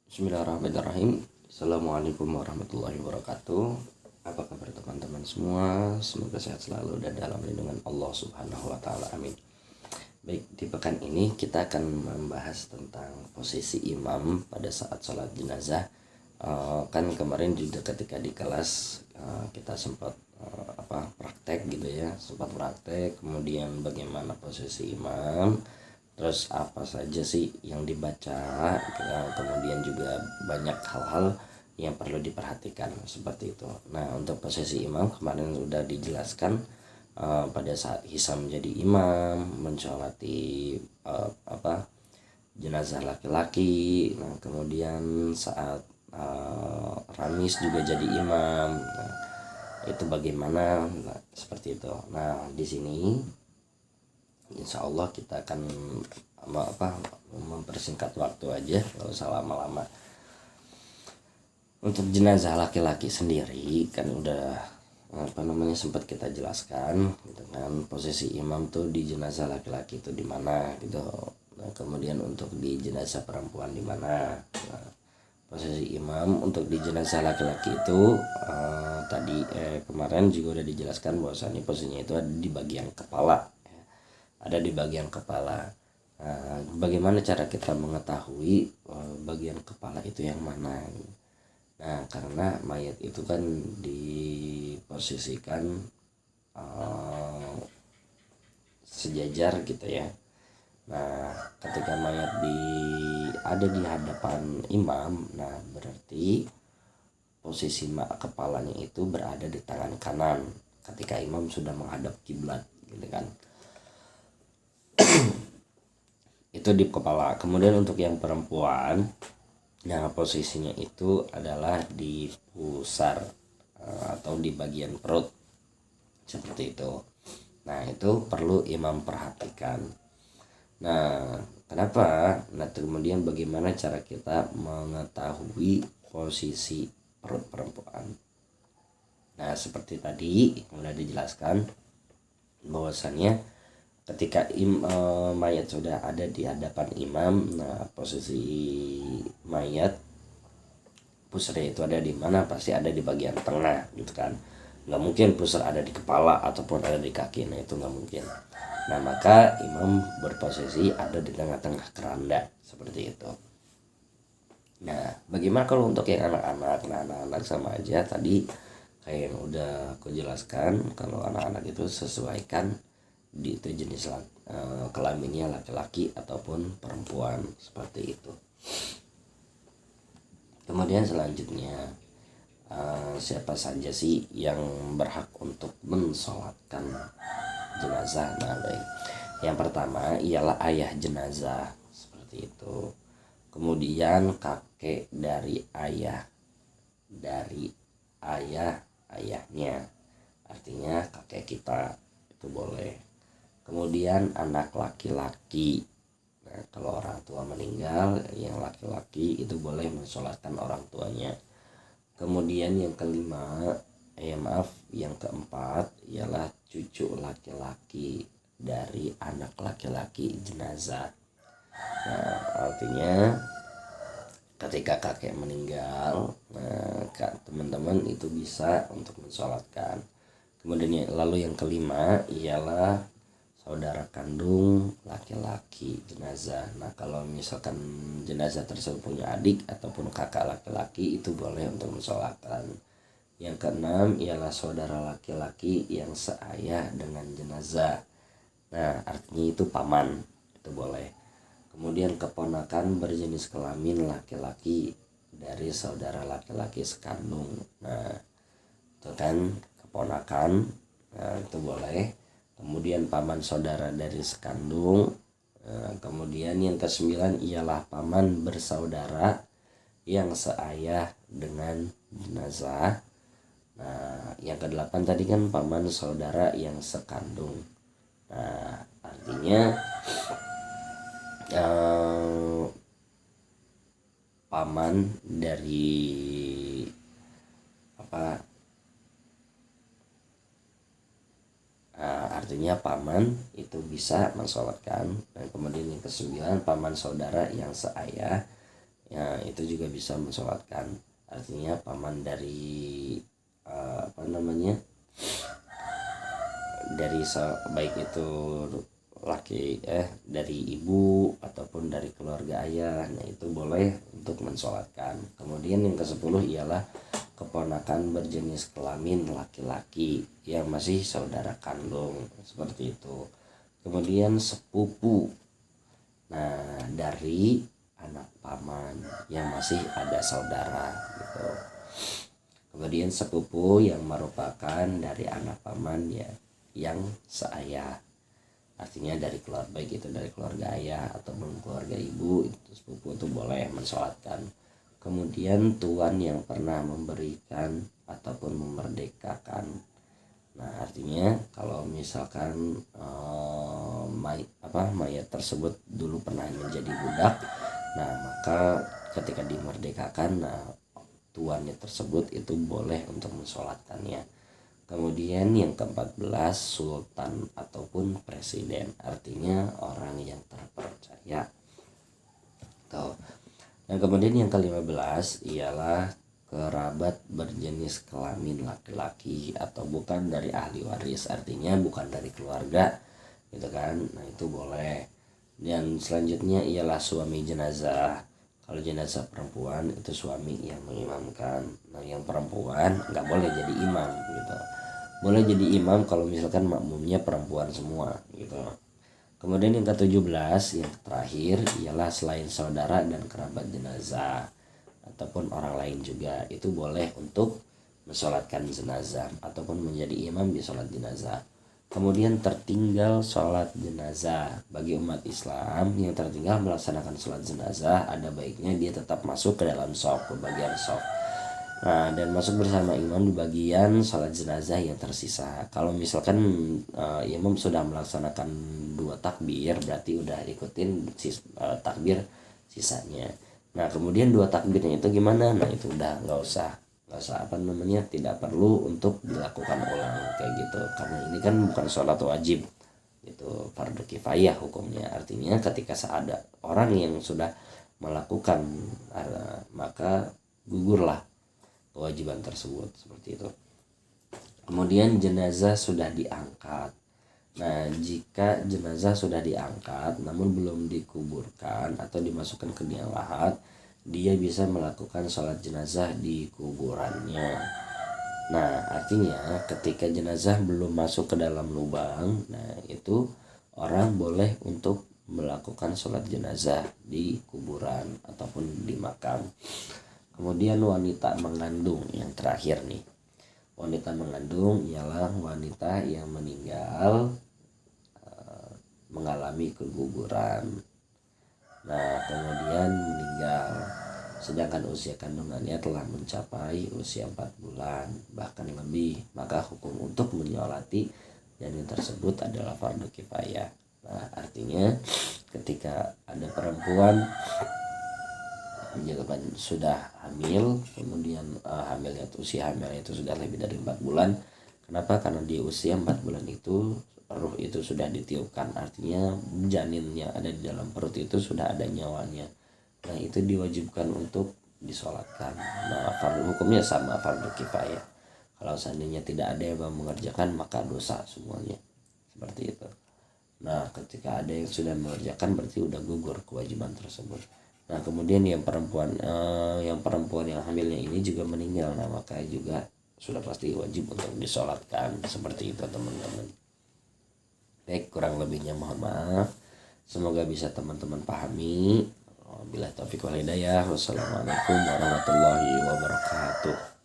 Bismillahirrahmanirrahim. Assalamualaikum warahmatullahi wabarakatuh. Apa kabar teman-teman semua? Semoga sehat selalu dan dalam lindungan Allah Subhanahu wa taala. Amin. Baik, di pekan ini kita akan membahas tentang posisi imam pada saat sholat jenazah. Kan kemarin juga ketika di kelas kita sempat praktek gitu ya, sempat praktek kemudian bagaimana posisi imam, terus apa saja sih yang dibaca, kemudian juga banyak hal-hal yang perlu diperhatikan seperti itu. Nah, untuk posisi imam kemarin sudah dijelaskan pada saat Hisam menjadi imam mensolati jenazah laki-laki. Nah, kemudian saat Ramis juga jadi imam. Nah, itu bagaimana? Nah, seperti itu. Nah, di sini insya Allah kita akan mempersingkat waktu aja, nggak usah lama-lama. Untuk jenazah laki-laki sendiri kan udah sempat kita jelaskan dengan posisi imam tuh di jenazah laki-laki itu di mana gitu. Nah, kemudian untuk di jenazah perempuan di mana. Nah, posisi imam untuk di jenazah laki-laki itu kemarin juga udah dijelaskan bahwasannya posisinya itu ada di bagian kepala. Ada di bagian kepala. Nah, bagaimana cara kita mengetahui bagian kepala itu yang mana? Nah, karena mayat itu kan diposisikan sejajar gitu ya. Nah, ketika mayat ada di hadapan imam, nah berarti posisi kepalanya itu berada di tangan kanan ketika imam sudah menghadap kiblat gitu kan. Itu di kepala. Kemudian untuk yang perempuan, nah posisinya itu adalah di pusar atau di bagian perut seperti itu. Nah, itu perlu imam perhatikan. Nah, kenapa? Nah, kemudian bagaimana cara kita mengetahui posisi perut perempuan? Nah, seperti tadi sudah dijelaskan bahwasannya ketika mayat sudah ada di hadapan imam, nah posisi mayat pusarnya itu ada di mana? Pasti ada di bagian tengah gitu kan. Nggak mungkin pusar ada di kepala ataupun ada di kaki, nah itu nggak mungkin. Nah, maka imam berposisi ada di tengah-tengah keranda seperti itu. Nah, bagaimana kalau untuk yang anak-anak? Nah, anak-anak sama aja tadi kayak yang udah aku jelaskan. Kalau anak-anak itu sesuaikan di itu jenis kelaminnya laki-laki ataupun perempuan seperti itu. Kemudian selanjutnya siapa saja sih yang berhak untuk mensolatkan jenazah? Nah, baik. Yang pertama ialah ayah jenazah seperti itu. Kemudian kakek dari ayahnya, artinya kakek kita itu boleh. Kemudian anak laki-laki. Nah, kalau orang tua meninggal, yang laki-laki itu boleh mensolatkan orang tuanya. Kemudian yang yang keempat ialah cucu laki-laki dari anak laki-laki jenazah. Nah, artinya ketika kakek meninggal, nah teman-teman itu bisa untuk mensolatkan. Kemudian lalu yang kelima ialah saudara kandung laki-laki jenazah. Nah, kalau misalkan jenazah tersebut punya adik ataupun kakak laki-laki, itu boleh untuk mensolatkan. Yang keenam ialah saudara laki-laki yang seayah dengan jenazah. Nah, artinya itu paman, itu boleh. Kemudian keponakan berjenis kelamin laki-laki dari saudara laki-laki sekandung. Nah, itu kan keponakan, nah itu boleh. Kemudian paman saudara dari sekandung. Kemudian yang ke-9 ialah paman bersaudara yang seayah dengan jenazah. Nah, yang ke-8 tadi kan paman saudara yang sekandung. Nah, artinya paman dari artinya paman itu bisa mensolatkan. Dan kemudian yang ke-9 paman saudara yang seayah ya itu juga bisa mensolatkan. Artinya paman dari dari baik itu laki dari ibu ataupun dari keluarga ayah, nah itu boleh untuk mensolatkan. Kemudian yang ke-10 ialah keponakan berjenis kelamin laki-laki yang masih saudara kandung, seperti itu. Kemudian sepupu, nah dari anak paman yang masih ada saudara gitu. Kemudian sepupu yang merupakan dari anak paman ya yang seayah, artinya dari keluarga, baik itu dari keluarga ayah ataupun keluarga ibu, itu sepupu itu boleh mensolatkan. Kemudian tuan yang pernah memberikan ataupun memerdekakan, nah artinya kalau misalkan mayat tersebut dulu pernah menjadi budak, nah maka ketika dimerdekakan, nah tuannya tersebut itu boleh untuk mensolatkannya. Kemudian yang ke-14 sultan ataupun presiden, artinya orang yang terpercaya. Dan kemudian yang ke-15 ialah kerabat berjenis kelamin laki-laki atau bukan dari ahli waris, artinya bukan dari keluarga gitu kan. Nah itu boleh. Dan selanjutnya ialah suami jenazah. Kalau jenazah perempuan itu suami yang mengimamkan. Nah yang perempuan nggak boleh jadi imam gitu. Boleh jadi imam kalau misalkan makmumnya perempuan semua gitu. Kemudian yang ke-17 yang terakhir ialah selain saudara dan kerabat jenazah ataupun orang lain juga itu boleh untuk mensolatkan jenazah ataupun menjadi imam di sholat jenazah. Kemudian tertinggal sholat jenazah, bagi umat Islam yang tertinggal melaksanakan sholat jenazah, ada baiknya dia tetap masuk ke dalam shaf, ke bagian shaf. Nah, dan masuk bersama imam di bagian sholat jenazah yang tersisa. Kalau misalkan imam sudah melaksanakan 2 takbir, berarti udah ikutin takbir sisanya. Nah, kemudian 2 takbirnya itu gimana? Nah, itu udah nggak usah tidak perlu untuk dilakukan ulang kayak gitu, karena ini kan bukan sholat wajib, itu fardu kifayah hukumnya. Artinya ketika ada orang yang sudah melakukan maka gugurlah kewajiban tersebut, seperti itu. Kemudian jenazah sudah diangkat. Nah, jika jenazah sudah diangkat namun belum dikuburkan atau dimasukkan ke liang lahat, dia bisa melakukan sholat jenazah di kuburannya. Nah, artinya ketika jenazah belum masuk ke dalam lubang, nah itu orang boleh untuk melakukan sholat jenazah di kuburan ataupun di makam. Kemudian wanita mengandung yang terakhir nih. Wanita mengandung ialah wanita yang meninggal mengalami keguguran. Nah, kemudian meninggal sedangkan usia kandungannya telah mencapai usia 4 bulan bahkan lebih, maka hukum untuk menyolati janin tersebut adalah fardu kifayah. Nah, artinya ketika ada perempuan sudah hamil, kemudian usia hamilnya itu sudah lebih dari 4 bulan. Kenapa? Karena di usia 4 bulan itu ruh itu sudah ditiupkan, artinya janin yang ada di dalam perut itu sudah ada nyawanya. Nah, itu diwajibkan untuk disolatkan. Nah, fardu hukumnya sama fardu kifayah. Kalau seandainya tidak ada yang mengerjakan maka dosa semuanya, seperti itu. Nah, ketika ada yang sudah mengerjakan berarti udah gugur kewajiban tersebut. Nah, kemudian yang perempuan yang hamilnya ini juga meninggal, nah maka juga sudah pasti wajib untuk disolatkan, seperti itu teman-teman. Baik, kurang lebihnya mohon maaf. Semoga bisa teman-teman pahami. Bila taufiq wal hidayah. Wassalamualaikum warahmatullahi wabarakatuh.